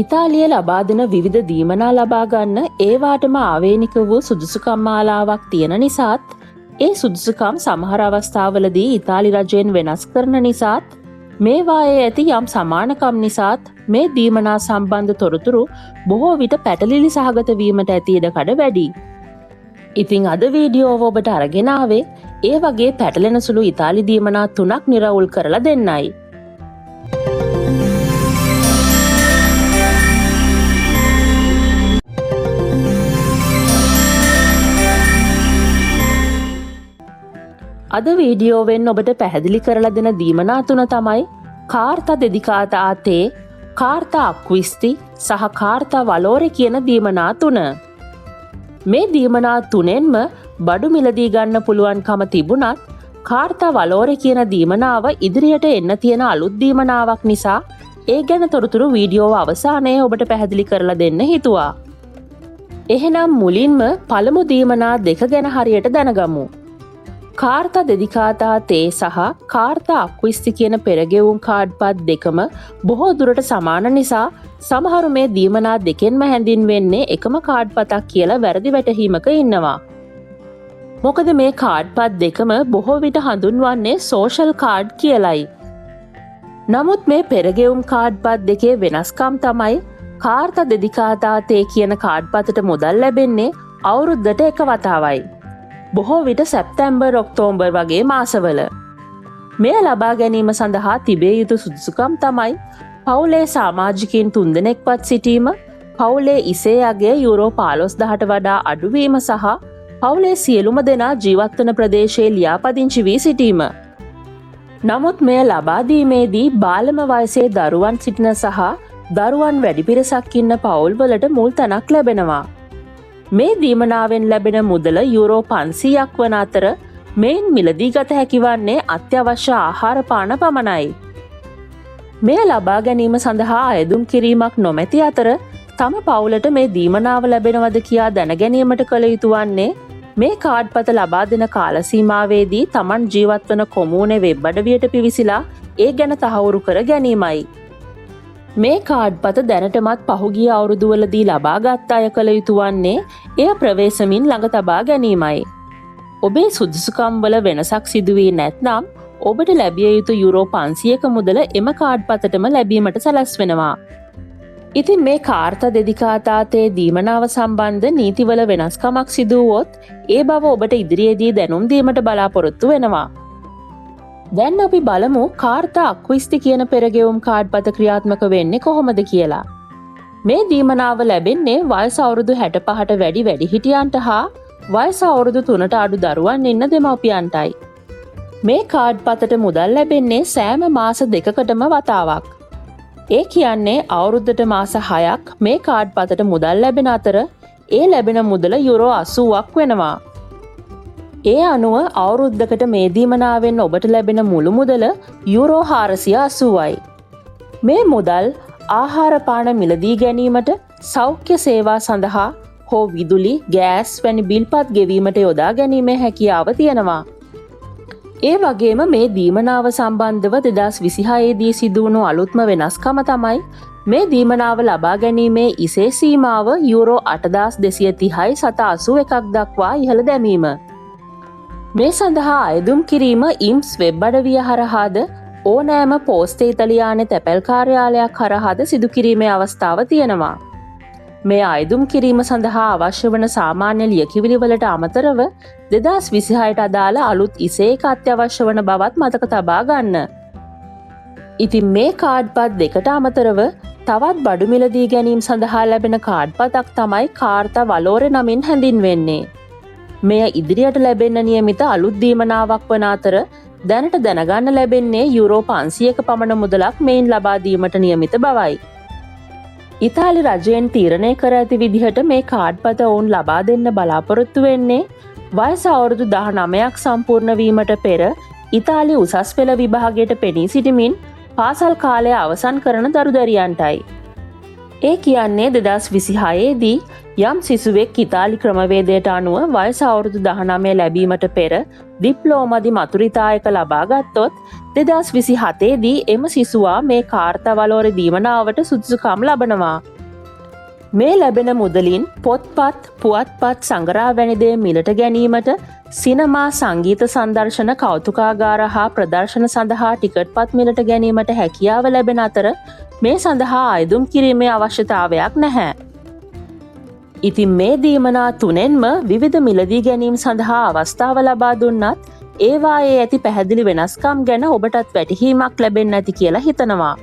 ඉතාලිය ලබා දෙන විවිධ දීමනා ලබා ගන්න ඒවාටම ආවේනික වූ සුදුසුකම් මාලාවක් තියෙන නිසාත් ඒ සුදුසුකම් සමහර අවස්ථාවලදී ඉතාලි රජයෙන් වෙනස් කරන නිසාත් මේවායේ ඇති යම් සමානකම් නිසාත් මේ දීමනා සම්බන්ධ තොරතුරු බොහෝ විට පැටලිලි සහගත වීමට ඇති ඉඩකඩ වැඩි. ඉතින් අද වීඩියෝව ඔබට අරගෙන ආවේ ඒ වගේ පැටලෙන සුළු ඉතාලි දීමනා 3ක් නිරවුල් කරලා දෙන්නයි. අද වීඩියෝවෙන් ඔබට පැහැදිලි කරලා දෙන දීමනා 3 තමයි කාර්තා දෙදිකාතා a te, කාර්තා අක්විස්ති සහ කාර්තා වලෝරේ කියන දීමනා 3. මේ දීමනා 3ෙන්ම බඩු මිලදී ගන්න පුළුවන්කම තිබුණත් කාර්තා වලෝරේ කියන දීමනාව ඉදිරියට එන්න තියෙන අලුත් දීමනාවක් නිසා ඒ ගැන තොරතුරු වීඩියෝව අවසානයේ ඔබට පැහැදිලි කරලා දෙන්න හිතුවා. එහෙනම් මුලින්ම පළමු දීමනා දෙක ගැන හරියට දැනගමු. කාර්තා දෙදිකාතා te සහ කාර්තා අක්විස්ති කියන පෙරගෙවුම් කාඩ්පත් දෙකම බොහෝ දුරට සමාන නිසා සමහරු මේ දීමනා දෙකෙන්ම හැඳින්වෙන්නේ එකම කාඩ්පතක් කියලා වැරදි වැටහීමක ඉන්නවා. මොකද මේ කාඩ්පත් දෙකම බොහෝ විට හඳුන්වන්නේ සෝෂල් කාඩ් කියලයි. නමුත් මේ පෙරගෙවුම් කාඩ්පත් දෙකේ වෙනස්කම් තමයි කාර්තා දෙදිකාතා te කියන කාඩ්පතට මුදල් ලැබෙන්නේ අවුරුද්දට එක වතාවයි. බොහෝ විට සැප්තැම්බර් ඔක්තෝබර් වගේ මාසවල. මෙය ලබා ගැනීම සඳහා තිබේ යුතු සුදුසුකම් තමයි පවුලේ සමාජිකයින් 3 දෙනෙක්වත් සිටීම, පවුලේ ඉසේ අගය යුරෝ 15,000ට වඩා අඩුවීම සහ පවුලේ සියලුම දෙනා ජීවත්වන ප්‍රදේශයේ ලියාපදිංචි වී සිටීම. නමුත් මෙය ලබා දීමේදී බාලම වයසේ දරුවන් සිටින සහ දරුවන් වැඩි පිරිසක් ඉන්න පවුල්වලට මුල් තැනක් ලැබෙනවා. මේ දීමනාවෙන් ලැබෙන මුදල යුරෝ 500ක් වන අතර මෙයින් මිලදී ගත හැකි වන්නේ අත්‍යවශ්‍ය ආහාර පාන පමණයි. මෙය ලබා ගැනීම සඳහා අයදුම් කිරීමක් නොමැති අතර තම පවුලට මේ දීමනාව ලැබෙනවද කියා දැන ගැනීමට කළ යුතු වන්නේ මේ කාඩ්පත ලබා දෙන කාල සීමාවේදී Taman ජීවත් වන කොමූනේ වෙබ් අඩවියට පිවිසිලා ඒ ගැන තහවුරු කර ගැනීමයි. මේ කාඩ්පත දැනටමත් පහුගිය අවුරුදුවලදී ලබාගත් අය කළ යුතු වන්නේ එය ප්‍රවේශමින් ළඟ තබා ගැනීමයි. ඔබේ සුදුසුකම් වල වෙනසක් සිදුවී නැත්නම් ඔබට ලැබිය යුතු යුරෝ 500ක මුදල එම කාඩ්පතටම ලැබීමට සැලැස්වෙනවා. ඉතින් මේ කාර්තා දෙදිකාතා te දීමනාව සම්බන්ධ නීතිවල වෙනස්කමක් සිදු වුවොත් ඒ බව ඔබට ඉදිරියේදී දැනුම් දීමට බලාපොරොත්තු වෙනවා. දැන් අපි බලමු කාර්තා අක්විස්ති කියන පෙරගෙවුම් කාඩ්පත ක්‍රියාත්මක වෙන්නේ කොහොමද කියලා. මේ දීමනාව ලැබෙන්නේ වයස අවුරුදු 65ට වැඩි වැඩිහිටියන්ට හා වයස අවුරුදු 3ට අඩු දරුවන් ඉන්න දෙමව්පියන්ටයි. මේ කාඩ්පතට මුදල් ලැබෙන්නේ සෑම මාස දෙකකටම වතාවක්. ඒ කියන්නේ අවුරුද්දට මාස 6ක් මේ කාඩ්පතට මුදල් ලැබෙන අතර ඒ ලැබෙන මුදල යුරෝ 80ක් වෙනවා. ඒ අනුව අවුරුද්දකට මේ දීමනාවෙන් ඔබට ලැබෙන මුළු මුදල යුරෝ 480යි. මේ මුදල් ආහාර පාන මිලදී ගැනීමට, සෞඛ්‍ය සේවා සඳහා හෝ විදුලි, ගෑස් වැනි බිල්පත් ගෙවීමට යොදා ගැනීමේ හැකියාව තියෙනවා. ඒ වගේම මේ දීමනාව සම්බන්ධව 2026 දී සිදු වුණු අලුත්ම වෙනස්කම තමයි මේ දීමනාව ලබා ගැනීමේ ඉසේ සීමාව යුරෝ 8,230යි 781ක් දක්වා ඉහළ දැමීම. මේ සඳහා අයදුම් කිරීම ඉම්ස් වෙබ් අඩවිය හරහාද ඕනෑම පෝස්ට් ඉතාලියානු තැපැල් කාර්යාලයක් හරහාද සිදු කිරීමේ අවස්ථාව තියෙනවා. මේ අයදුම් කිරීම සඳහා අවශ්‍ය වන සාමාන්‍ය ලියකියවිලි වලට අමතරව 2026ට අදාළ අලුත් ඉසේක අත්‍යවශ්‍ය වන බවත් මතක තබා ගන්න. ඉතින් මේ කාඩ්පත් දෙකට අමතරව තවත් බඩු මිලදී ගැනීම සඳහා ලැබෙන කාඩ්පතක් තමයි කාර්තා වලෝරේ නමින් හැඳින්වෙන්නේ. මෙය ඉදිරියට ලැබෙන්න නියමිත අලුත් දීමනාවක් වන අතර දැනට දැනගන්න ලැබෙන්නේ යුරෝ 500ක පමණ මුදලක් මෙයින් ලබා දීමට නියමිත බවයි. ඉතාලි රජයෙන් තීරණය කර ඇති විදිහට මේ කාඩ්පත ඔවුන් ලබා දෙන්න බලාපොරොත්තු වෙන්නේ වයස අවුරුදු 19ක් සම්පූර්ණ වීමට පෙර ඉතාලි උසස් පෙළ විභාගයට පෙනී සිටිමින් පාසල් කාලය අවසන් කරන දරුදරියන්ටයි. ඒ කියන්නේ 2026 දී යම් සිසුවෙක් ඉතාලි ක්‍රමවේදයට අනුව වයස අවුරුදු 19 ලැබීමට පෙර ඩිප්ලෝමදි මතුරිතායක ලබා ගත්තොත් 2027 දී එම සිසුවා මේ කාර්තා වලෝර දීමනාවට සුදුසුකම් ලබනවා. මේ ලැබෙන මුදලින් පොත්පත්, පුවත්පත් සංග්‍රහ වැනි දේ මිලට ගැනීමට, සිනමා, සංගීත සංදර්ශන, කෞතුකාගාර හා ප්‍රදර්ශන සඳහා ටිකට්පත් මිලට ගැනීමට හැකියාව ලැබෙන අතර මේ සඳහා අයදුම් කිරීමේ අවශ්‍යතාවයක් නැහැ. ඉතින් මේ දීමනා තුනෙන්ම විවිධ මිලදී ගැනීම සඳහා අවස්ථාව ලබා දුන්නත් ඒවායේ ඇති පැහැදිලි වෙනස්කම් ගැන ඔබටත් වැටහීමක් ලැබෙන්නේ නැති කියලා හිතනවා.